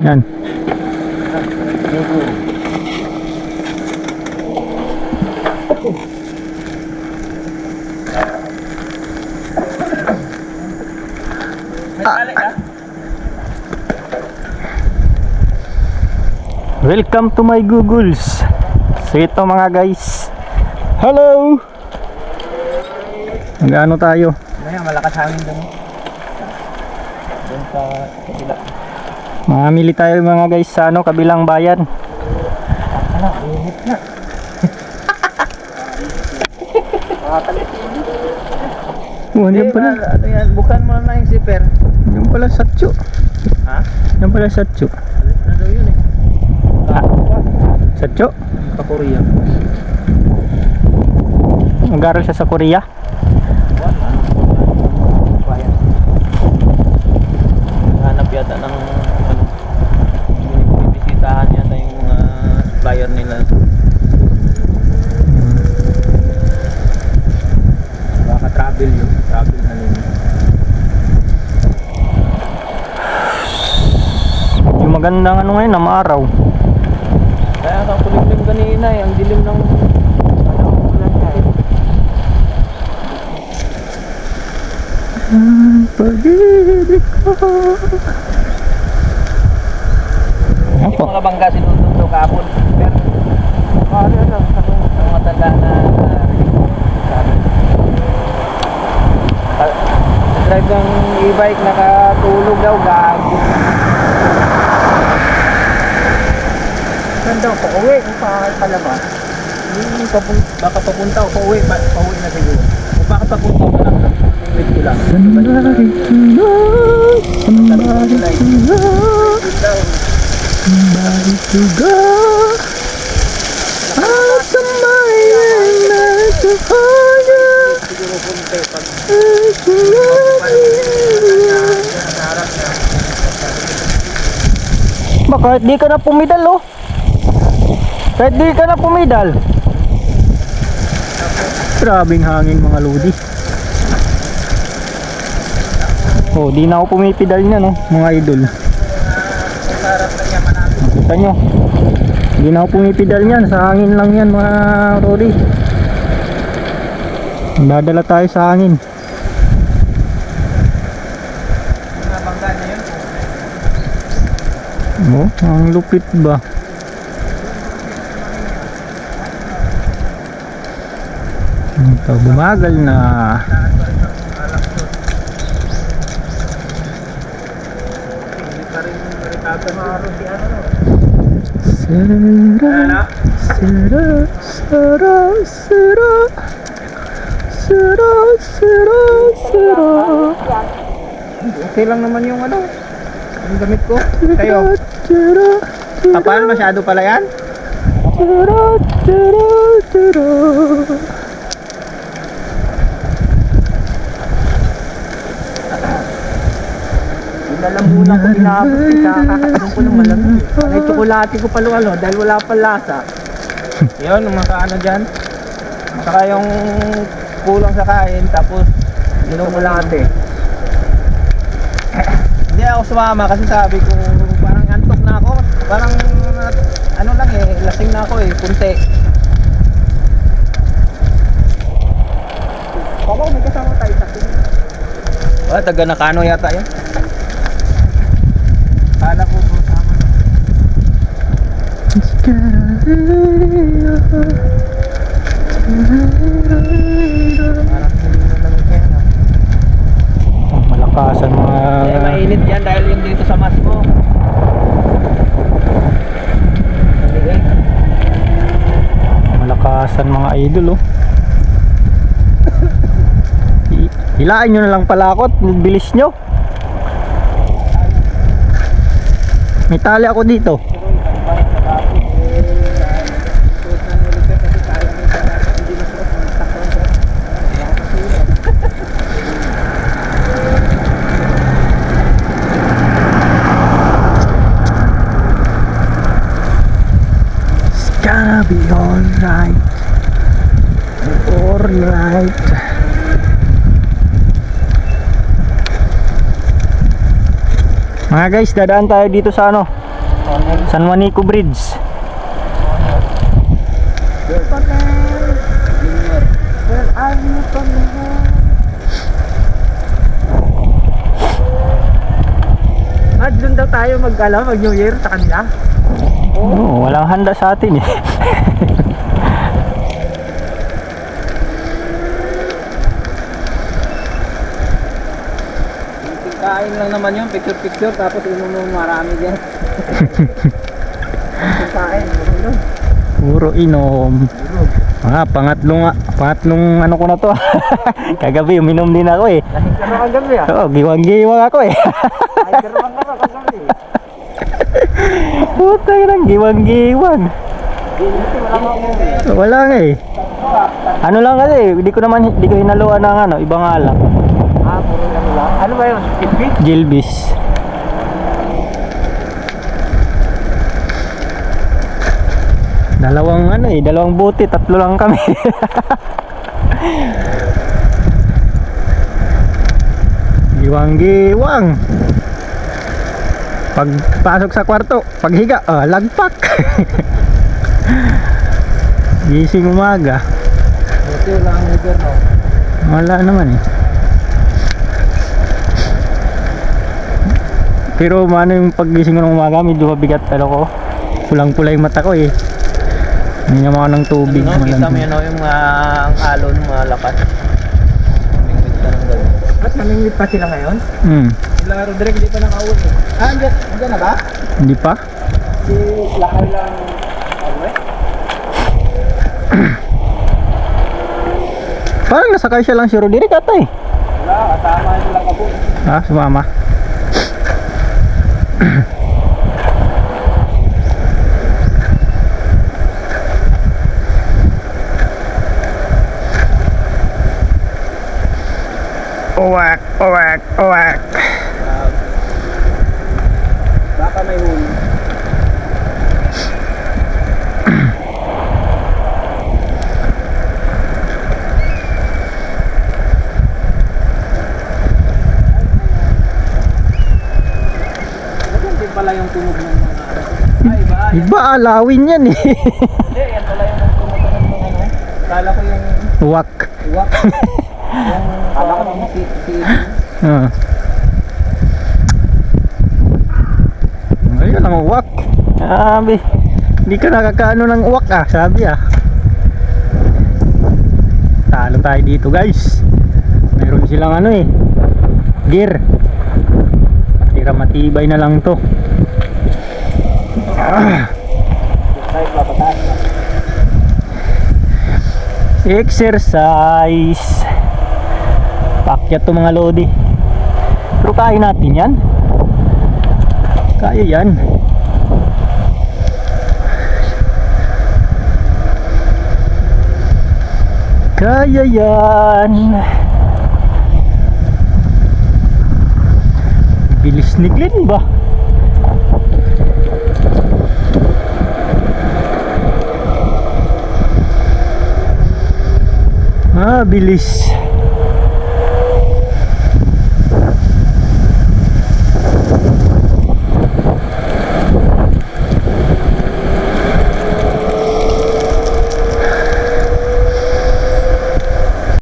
Yan. Welcome to my Googles. So ito mga guys. Hello. Mag-ano tayo? Ngayon, malakas hangin doon. Doon sa kabila. Mamili tayo mga guys sa ano, kabilang bayan. Ano, init na. Oh, yan pala. Ano yan, bukan mo na yung zipper. Yan pala satcho. Ha? Yan pala satcho. Alis na daw yun eh. Satcho? Sa Korea. Nag-aral siya sa Korea. Hanap yata ng ano, bibisitahan yata yung supplier nila. Baka travel yun. Travel na yun. Yung magandang ano ngayon, na maaraw. Kaya sa kulimlim kanina eh, ang dilim ng ulan niya eh. Ang pag-ibig ko. Yung mga bangga sinundong daw kahapon. Pero ano lang, sa mga tanda na drive ng e-bike, nakatulog daw, gago. Ganda, pauwi, kung palabas. Baka papunta o pauwi na siguro. Kung baka papunta ka lang, wait ko lang. Somebody to love, somebody to love, somebody to go. Ah, somebody to hold you. Siguro punta pag To love you. nakaharap niya. Kahit di ka na pumidal oh. Kahit di ka na pumidal. Grabing hangin mga lodi. Oh, di na ako pumipidal niya no, mga idol. Nakaharap na niya manapit. Kita nyo, di na ako pumipidal niyan, sa hangin lang yan mga lodi. Dadala tayo sa hangin. Mga bangga na yun. Oh, ang lupit ba? Ito, bumagal na. Hindi pa rin tatamaro si ano. Sera, sera, sera, sera, sera, sera, sera. Okay lang naman yung ano, yung gamit ko. Kayo, kapal masyado pala yan? Sera, sera, sera. Lalamunan ko inaabot sa kakainom ko ng malamig. May tsokolate ko pala ano, dahil wala pa lasa. Yun, yung mga ano dyan. Saka yung kulang sa kain, tapos tsokolate. Hindi ako sumama kasi sabi ko parang antok na ako. Parang ano lang eh, lasing na ako eh, kunti. Papa, may kasama tayo sa akin. Oh, taga Nakano yata yun. Kala ko po tama. Parang hindi na lang yan. Malakasan mga... Mainit yan dahil yung dito sa mas mo. Maliit. Malakasan mga idol oh. Hilain nyo na lang pala ako at bilis nyo. May tali ako dito. It's gonna be alright. Alright. Mga guys, dadaan tayo dito sa ano, San Juanico Bridge. At doon daw tayo mag New Year sa kanila. Oo, walang handa sa atin eh. Kain lang naman yun, picture tapos inunom marami dyan. Kain, ano? Puro inom. Pangatlong ano ko na to. Kagabi uminom din ako eh. Lasing ka naman gabi ah. Oo, giwang-giwang ako eh. Ay, karoon ka naman gabi. Puta yun, giwang-giwang. Wala nga eh. Ano lang kasi, di ko hinaluan ng ano, ibang alak. Ah, puro ano lang. Ano ba yun? Kitbit? Gilbis. Dalawang buti, 3 lang kami. Giwang-giwang. Pagpasok sa kwarto, paghiga, lagpak. Gising umaga. Buti wala ang liver, no? Wala naman eh. Pero ano yung paggising ko ng umaga, medyo mabigat ko. Pulang-pula yung mata ko eh. Hindi naman ako ng tubig. Ano, kita mo yun, yung ang alon, mga lakas. Namingwit ka ng gano'n. At namingwit pa sila ngayon? Sila Roderick, hindi pa nakauwi eh. Andyan na ba? Hindi pa? Si Lakay lang auwi? Parang nasakay siya lang si Roderick ata eh. Wala, kasama sila kapo. Sumama. Owak, owak, owak. Baka may huli. Ganun din pala yung tunog ng mga ay ba? Iba alawin yan eh. Hindi, yan pala yung tunog ng mga ano. Kala ko yung Wak. uwak. Kala ko yung si Ayun ang uwak. Sabi, hindi ka nakakaano ng uwak sabi Talo tayo dito guys. Mayroon silang ano eh, gear. Tira matibay na lang to. Exercise. Pakyat to mga lodi. Pero kaya natin yan. Kaya yan. Kaya yan. Bilis ni Glenn ba? Bilis.